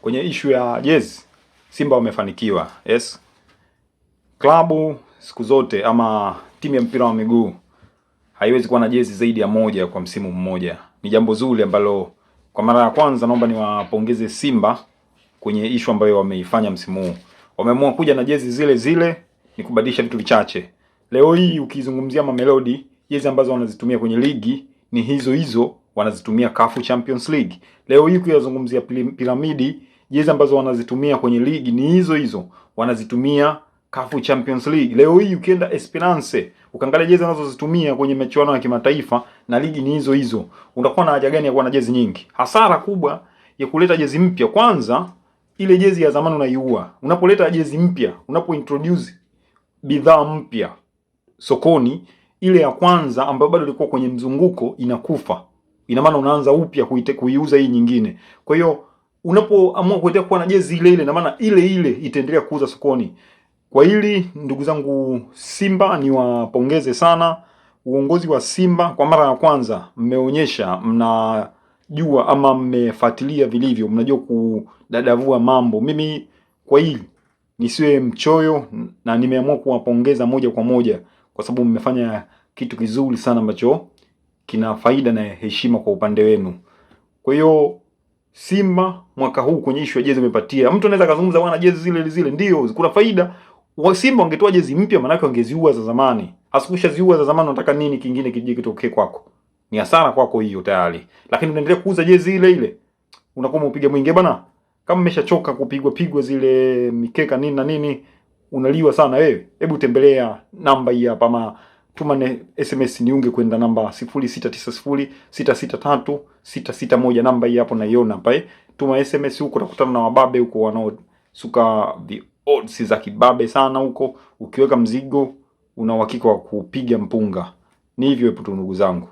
Kwenye issue ya jezi, Simba wamefanikiwa. Yes. Klabu siku zote ama timu ya mpira wa miguu haiwezi kuwa na jezi zaidi ya moja kwa msimu mmoja. Ni jambo zuri ambalo kwa mara ya kwanza naomba niwapongeze Simba kwenye issue ambayo wameifanya msimu huu. Wameamua kuja na jezi zile zile, ni kubadilisha vitu vichache. Leo hii ukizungumzia Mamelodi, jezi ambazo wanazitumia kwenye ligi ni hizo hizo wanazitumia CAF Champions League. Leo hii ukizungumzia Piramidi, jezi ambazo wanazitumia kwenye ligi ni hizo hizo wanazitumia CAF Champions League. Leo hii ukienda Esperance, ukaangalia jezi wanazozitumia kwenye michuano ya kimataifa na ligi ni hizo hizo. Unakuwa na haja gani ya kuwa na jezi nyingi? Hasara kubwa ya kuleta jezi mpya, kwanza ile jezi ya zamani unaiua. Unapoleta jezi mpya, unapointroduce bidhaa mpya sokoni, ile ya kwanza ambayo bado ilikuwa kwenye mzunguko inakufa. Ina maana unaanza upya kuiuza hii nyingine. Kwa hiyo unapoamua kuendelea kuwa na jezi ile ile, na maana ile ile itaendelea kuuza sokoni. Kwa hili ndugu zangu Simba, niwapongeze sana uongozi wa Simba. Kwa mara ya kwanza mmeonyesha mnajua ama mmefuatilia vilivyo, mnajua kudadavua mambo. Mimi kwa hili nisiwe mchoyo na nimeamua kuwapongeza moja kwa moja kwa sababu mmefanya kitu kizuri sana ambacho kina faida na heshima kwa upande wenu. Kwa hiyo Simba mwaka huu kwenye issue ya jezi umepatia. Mtu anaweza kuzungumza bwana jezi zile zile ndio kuna faida. Wa Simba wangetoa jezi mpya, maana yake wangeziua za zamani. Asikushaziua za zamani, unataka nini kingine kije kitokee kwako? Ni hasara kwako hiyo tayari. Lakini unaendelea kuuza jezi ile ile. Unakuwa umepiga mwingi bana. Kama umeshachoka kupigwa zile mikeka nini na nini, unaliwa sana wewe. Hebu tembelea namba hii hapa ama tuma SMS niunge kwenda namba 0690663661. Namba hii hapo naiona hapa. Tuma SMS huko, utakutana na wababe huko wanaosuka odds za kibabe sana huko. Ukiweka mzigo una uhakika wa kupiga mpunga. Ni hivyo hapo tu ndugu zangu.